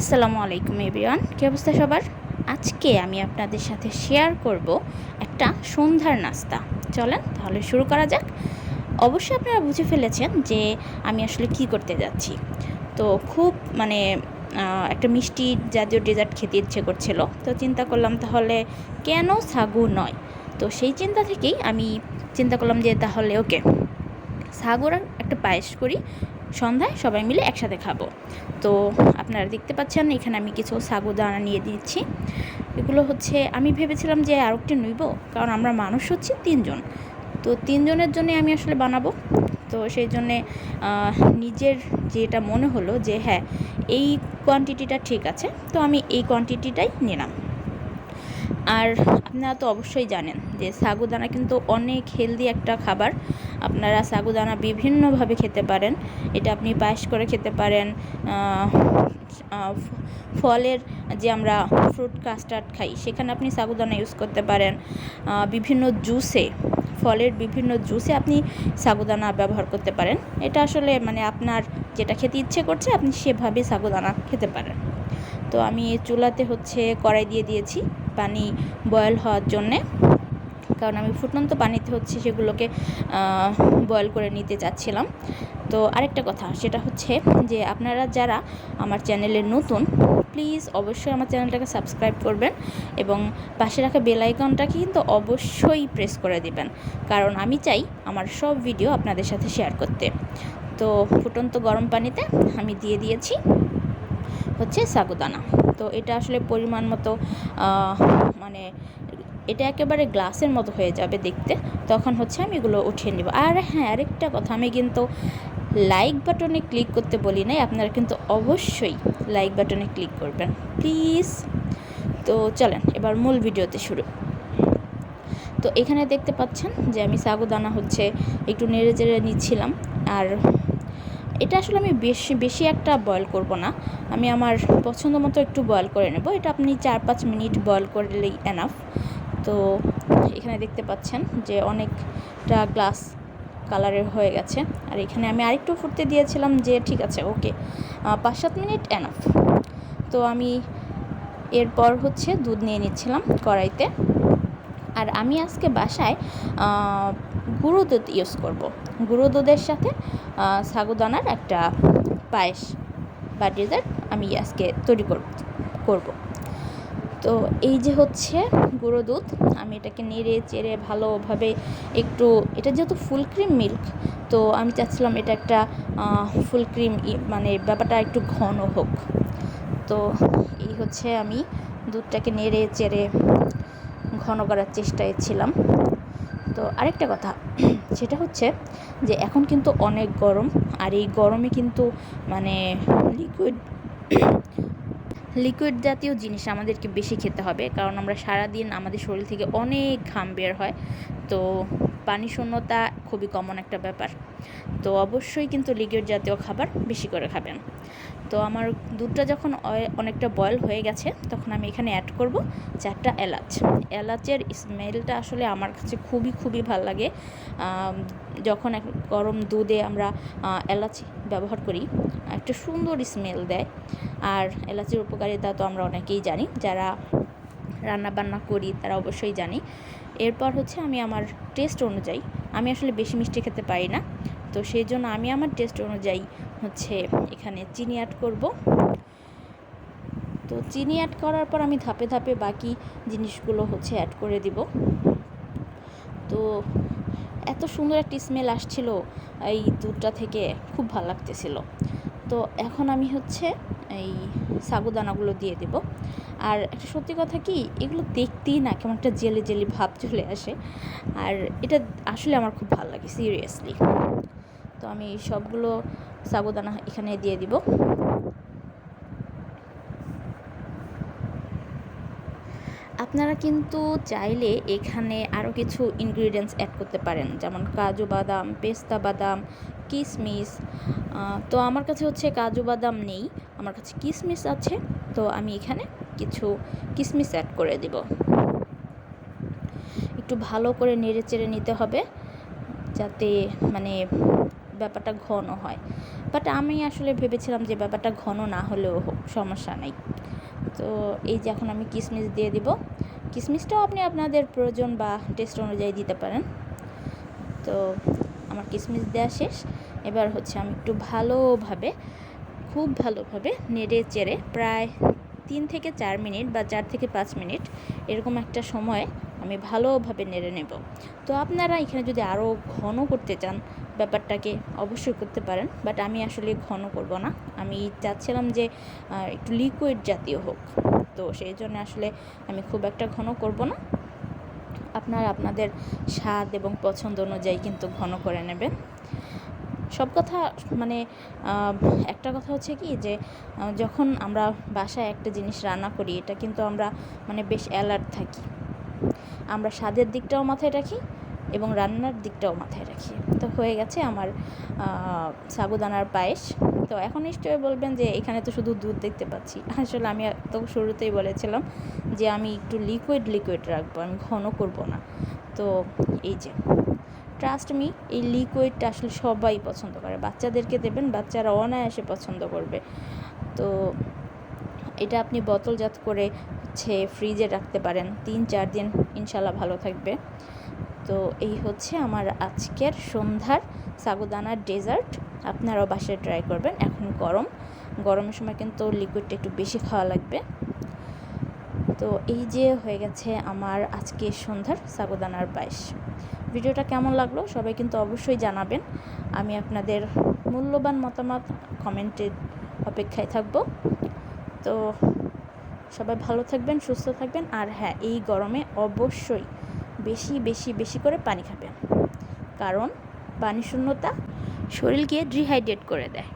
আসসালামু আলাইকুম এভরিওয়ান, কী অবস্থা সবার? আজকে আমি আপনাদের সাথে শেয়ার করব একটা সন্ধ্যার নাস্তা। চলেন তাহলে শুরু করা যাক। অবশ্যই আপনারা বুঝে ফেলেছেন যে আমি আসলে কি করতে যাচ্ছি। তো খুব একটা মিষ্টি জাতীয় ডেজার্ট খেতে ইচ্ছে করছিল, তো চিন্তা করলাম তাহলে কেন সাগু নয়। তো সেই চিন্তা থেকেই আমি চিন্তা করলাম যে তাহলে ওকে সাগুর একটা পায়েস করি, সন্ধ্যায় সবাই মিলে একসাথে খাবো। তো আপনারা দেখতে পাচ্ছেন এখানে আমি কিছু সাগুদানা নিয়ে দিচ্ছি। এগুলো হচ্ছে আমি ভেবেছিলাম যে আর একটু নিব, কারণ আমরা মানুষ হচ্ছি 3 জন। তো 3 জনের জন্য আমি আসলে বানাবো। তো সেই জন্যে নিজের যেটা মনে হলো যে হ্যাঁ, এই কোয়ান্টিটিটা ঠিক আছে, তো আমি এই কোয়ান্টিটিটাই নিলাম। আর আপনারা তো অবশ্যই জানেন যে সাগুদানা কিন্তু অনেক হেলদি একটা খাবার। আপনারা সাগুদানা বিভিন্নভাবে খেতে পারেন। এটা আপনি পায়েস করে খেতে পারেন, ফলের যে আমরা ফ্রুট কাস্টার্ড খাই সেখানে আপনি সাগুদানা ইউজ করতে পারেন। বিভিন্ন জুসে, ফলের বিভিন্ন জুসে আপনি সাগুদানা ব্যবহার করতে পারেন। এটা আসলে আপনার যেটা খেতে ইচ্ছে করছে আপনি সেভাবে সাগুদানা খেতে পারেন। তো আমি চুলাতে কড়াই দিয়ে দিয়েছি পানি বয়েল হওয়ার জন্যে, কারণ আমি ফুটন্ত পানিতে সেগুলোকে বয়েল করে নিতে চাচ্ছিলাম। তো আরেকটা কথা, সেটা হচ্ছে যে আপনারা যারা আমার চ্যানেলে নতুন, প্লিজ অবশ্যই আমার চ্যানেলটাকে সাবস্ক্রাইব করবেন এবং পাশে রাখা বেল আইকনটাকে কিন্তু অবশ্যই প্রেস করে দিবেন, কারণ আমি চাই আমার সব ভিডিও আপনাদের সাথে শেয়ার করতে। তো ফুটন্ত গরম পানিতে আমি দিয়ে দিয়েছি সাগুদানা। তো এটা আসলে পরিমাণ মতো এটা একেবারে গ্লাসের মতো হয়ে যাবে দেখতে, তখন আমি এগুলো উঠিয়ে নেব। আর হ্যাঁ, আরেকটা কথা, আমি কিন্তু লাইক বাটনে ক্লিক করতে বলি নাই, আপনারা কিন্তু অবশ্যই লাইক বাটনে ক্লিক করবেন প্লিজ। তো চলেন এবার মূল ভিডিওতে শুরু। তো এখানে দেখতে পাচ্ছেন যে আমি সাগুদানা একটু নেড়ে চেড়ে নিচ্ছিলাম। আর এটা আসলে আমি বেশি একটা বয়েল করব না, আমি আমার পছন্দ মতো একটু বয়েল করে নেব। এটা আপনি 4-5 মিনিট বয়েল করলেই এনাফ। তো এখানে দেখতে পাচ্ছেন যে অনেকটা গ্লাস কালারের হয়ে গেছে। আর এখানে আমি আরেকটু ফুটতে দিয়েছিলাম, যে ঠিক আছে ওকে 5-7 মিনিট এনাফ। তো আমি এরপর দুধ নিয়ে নিচ্ছিলাম কড়াইতে। আর আমি আজকে বাসায় গুঁড়ো দুধ ইউজ করব। গুঁড়ো দুধের সাথে সাগুদানার একটা পায়েস বা ডেজার্ট আমি আজকে তৈরি করব। তো এই যে গুঁড়ো দুধ, আমি এটাকে নেড়ে চেড়ে ভালোভাবে একটু, এটা যেহেতু ফুল ক্রিম মিল্ক, তো আমি চাচ্ছিলাম এটা একটা ফুল ক্রিম ব্যাপারটা একটু ঘন হোক। তো এই আমি দুধটাকে নেড়ে চেড়ে ঘন করার চেষ্টায় ছিলাম। তো আরেকটা কথা, সেটা যে এখন কিন্তু অনেক গরম, আর এই গরমে কিন্তু লিকুইড জাতীয় জিনিস আমাদেরকে বেশি খেতে হবে, কারণ আমরা সারাদিন আমাদের শরীর থেকে অনেক ঘাম বের হয়। তো পানি শূন্যতা খুবই কমন একটা ব্যাপার। তো অবশ্যই কিন্তু লিকুইড জাতীয় খাবার বেশি করে খাবেন। তো আমার দুধটা যখন অনেকটা বয়েল হয়ে গেছে, তখন আমি এখানে অ্যাড করব 4টা এলাচ। এলাচের স্মেলটা আসলে আমার কাছে খুবই ভালো লাগে। যখন গরম দুধে আমরা এলাচ ব্যবহার করি, একটা সুন্দর স্মেল দেয়। আর এলাচের উপকারিতা তো আমরা অনেকেই জানি, যারা রান্নাবান্না করি তারা অবশ্যই জানি। এরপর আমি আমার টেস্ট অনুযায়ী, আমি আসলে বেশি মিষ্টি খেতে পারি না, তো সেই জন্য আমি আমার টেস্ট অনুযায়ী এখানে চিনি অ্যাড করব। তো চিনি অ্যাড করার পর আমি ধাপে ধাপে বাকি জিনিসগুলো অ্যাড করে দিব। তো এত সুন্দর একটা স্মেল আসছিল এই দুধটা থেকে, খুব ভালো লাগতেছিল। তো এখন আমি এই সাগুদানাগুলো দিয়ে দেব। আর একটা সত্যি কথা কি, এগুলো দেখতেই না কেমন একটা জেলি জেলি ভাব চলে আসে, আর এটা আসলে আমার খুব ভালো লাগে সিরিয়াসলি। তো আমি সবগুলো সাগুদানা এখানে দিয়ে দিব। আপনারা কিন্তু চাইলে এখানে আরও কিছু ইনগ্রিডিয়েন্টস অ্যাড করতে পারেন, যেমন কাজু বাদাম, পেস্তা বাদাম, কিশমিশ। তো আমার কাছে কাজু বাদাম নেই, আমার কাছে কিশমিশ আছে, তো আমি এখানে কিছু কিশমিশ অ্যাড করে দেব। একটু ভালো করে নেড়ে চেড়ে নিতে হবে, যাতে ব্যাপারটা ঘন হয়, বাট আমি আসলে ভেবেছিলাম যে ব্যাপারটা ঘন না হলেও হোক, সমস্যা নেই। তো এই যে এখন আমি কিশমিশ দিয়ে দিব। কিশমিশটাও আপনি আপনাদের প্রয়োজন বা টেস্ট অনুযায়ী দিতে পারেন। তো আমার কিশমিশ দেওয়া শেষ। এবার হচ্ছে আমি একটু খুব ভালোভাবে নেড়ে চেড়ে প্রায় 3 থেকে 4 মিনিট বা 4 থেকে 5 মিনিট এরকম একটা সময় আমি ভালোভাবে নেড়ে নেব। তো আপনারা এখানে যদি আরও ঘন করতে চান ব্যাপারটাকে অবশ্যই করতে পারেন, বাট আমি আসলে ঘন করব না। আমি চাচ্ছিলাম যে একটু লিকুইড জাতীয় হোক, তো সেই জন্য আসলে আমি খুব একটা ঘন করব না। আপনারা আপনাদের স্বাদ এবং পছন্দ অনুযায়ী কিন্তু ঘন করে নেবেন। সব কথা মানে একটা কথা হচ্ছে কি যে যখন আমরা বাসায় একটা জিনিস রান্না করি, এটা কিন্তু আমরা মানে বেশ অ্যালার্ট থাকি। আমরা স্বাদের দিকটাও মাথায় রাখি এবং রান্নার দিকটাও মাথায় রাখি। তো হয়ে গেছে আমার সাগুদানার পায়েস। তো এখন নিশ্চয়ই বলবেন যে এখানে তো শুধু দুধ দেখতে পাচ্ছি। আসলে আমি তো শুরুতেই বলেছিলাম যে আমি একটু লিকুইড রাখবো, আমি ঘন করব না। তো এই যে ট্রাস্ট মি, এই লিকুইডটা আসলে সবাই পছন্দ করে। বাচ্চাদেরকে দেবেন, বাচ্চারা অনায়াসে পছন্দ করবে। তো এটা আপনি বোতলজাত করে হচ্ছে ফ্রিজে রাখতে পারেন, 3-4 দিন ইনশাল্লাহ ভালো থাকবে। তো এই হচ্ছে আমার আজকের সন্ধ্যার সাগুদানার ডেজার্ট। আপনারাও বাসায় ট্রাই করবেন। এখন গরমের সময় কিন্তু লিকুইডটা একটু বেশি খাওয়া লাগবে। তো এই যে হয়ে গেছে আমার আজকে সন্ধ্যার সাগুদানার পায়েস। ভিডিওটা কেমন লাগলো সবাই কিন্তু অবশ্যই জানাবেন। আমি আপনাদের মূল্যবান মতামত কমেন্টের অপেক্ষায় থাকব। তো সবাই ভালো থাকবেন, সুস্থ থাকবেন। আর হ্যাঁ, এই গরমে অবশ্যই বেশি করে পানি খাবেন, কারণ পানি শূন্যতা শরীরকে ডিহাইড্রেট করে দেয়।